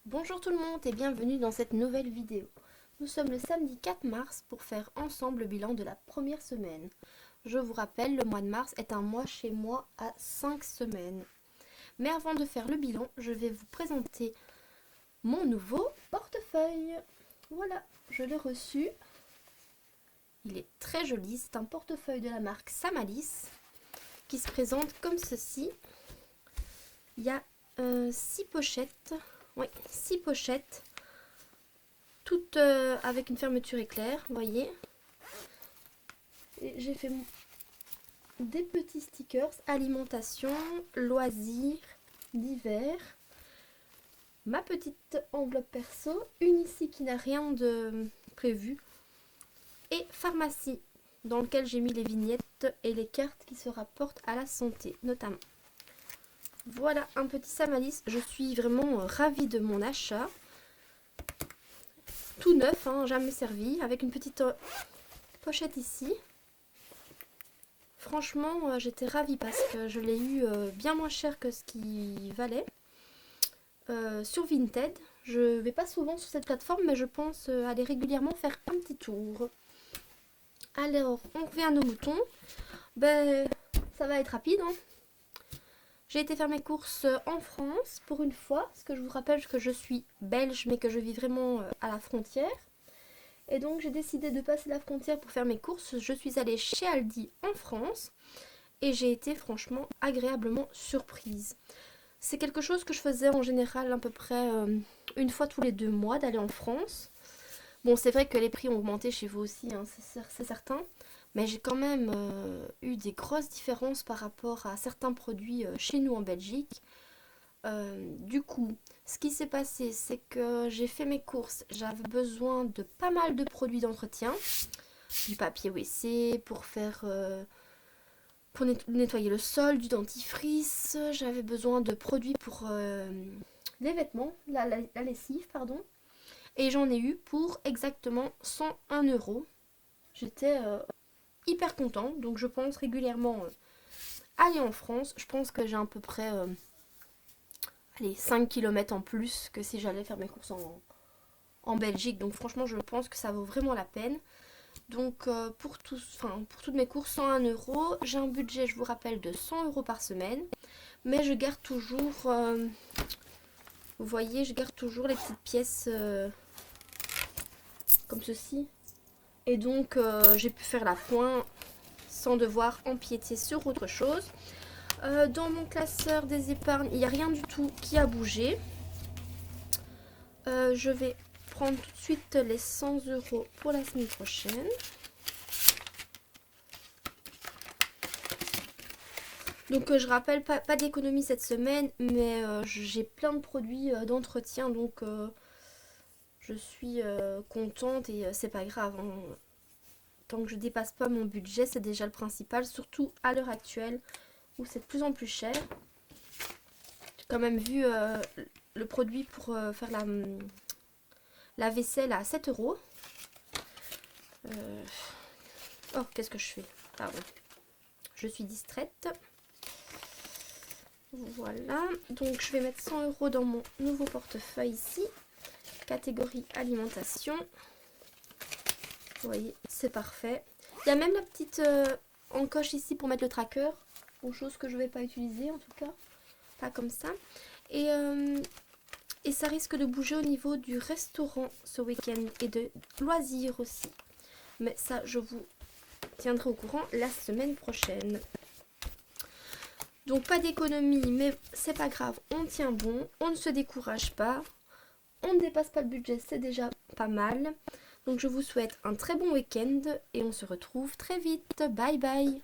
Bonjour tout le monde et bienvenue dans cette nouvelle vidéo. Nous sommes le samedi 4 mars pour faire ensemble le bilan de la première semaine. Je vous rappelle, le mois de mars est un mois chez moi à 5 semaines. Mais avant de faire le bilan, je vais vous présenter mon nouveau portefeuille. Voilà, je l'ai reçu. Il est très joli, c'est un portefeuille de la marque Samalis qui se présente comme ceci. Il y a 6 pochettes. Oui, 6 pochettes, toutes avec une fermeture éclair, vous voyez. J'ai fait des petits stickers, alimentation, loisirs, divers. Ma petite enveloppe perso, une ici qui n'a rien de prévu. Et pharmacie, dans lequel j'ai mis les vignettes et les cartes qui se rapportent à la santé, notamment. Voilà un petit Samalis, je suis vraiment ravie de mon achat. Tout neuf, hein, jamais servi, avec une petite pochette ici. Franchement, j'étais ravie parce que je l'ai eu bien moins cher que ce qu'il valait. Sur Vinted, je vais pas souvent sur cette plateforme, mais je pense aller régulièrement faire un petit tour. Alors, on revient à nos moutons. Ben, ça va être rapide, hein. J'ai été faire mes courses en France pour une fois, parce que je vous rappelle que je suis belge mais que je vis vraiment à la frontière. Et donc j'ai décidé de passer la frontière pour faire mes courses. Je suis allée chez Aldi en France et j'ai été franchement agréablement surprise. C'est quelque chose que je faisais en général à peu près une fois tous les 2 mois d'aller en France. Bon, c'est vrai que les prix ont augmenté chez vous aussi, hein, c'est certain. Mais j'ai quand même eu des grosses différences par rapport à certains produits chez nous en Belgique. Du coup, ce qui s'est passé, c'est que j'ai fait mes courses. J'avais besoin de pas mal de produits d'entretien. Du papier WC pour faire... pour nettoyer le sol, du dentifrice. J'avais besoin de produits pour les vêtements, la lessive, pardon. Et j'en ai eu pour exactement 101 €. J'étais hyper contente, donc je pense régulièrement aller en France. Je pense que j'ai à peu près allez, 5 km en plus que si j'allais faire mes courses en Belgique. Donc franchement, je pense que ça vaut vraiment la peine. Donc pour toutes mes courses, 101 €. J'ai un budget, je vous rappelle, de 100 € par semaine. Mais je garde toujours, vous voyez, je garde toujours les petites pièces comme ceci. Et donc j'ai pu faire la pointe sans devoir empiéter sur autre chose. Dans mon classeur des épargnes, il n'y a rien du tout qui a bougé. Je vais prendre tout de suite les 100 € pour la semaine prochaine. Donc je rappelle, pas d'économie cette semaine, mais j'ai plein de produits d'entretien, donc je suis contente et c'est pas grave, hein. Tant que je dépasse pas mon budget, c'est déjà le principal, surtout à l'heure actuelle où c'est de plus en plus cher. J'ai quand même vu le produit pour faire la vaisselle à 7 €. Oh, qu'est-ce que je fais? Pardon. Je suis distraite. Voilà. Donc, je vais mettre 100 € dans mon nouveau portefeuille ici. Catégorie alimentation. Vous voyez, c'est parfait. Il y a même la petite encoche ici pour mettre le tracker. Aux choses que je ne vais pas utiliser en tout cas. Pas comme ça. Et ça risque de bouger au niveau du restaurant ce week-end et de loisirs aussi. Mais ça, je vous tiendrai au courant la semaine prochaine. Donc pas d'économie, mais c'est pas grave, on tient bon, on ne se décourage pas, on ne dépasse pas le budget, c'est déjà pas mal. Donc je vous souhaite un très bon week-end et on se retrouve très vite. Bye bye!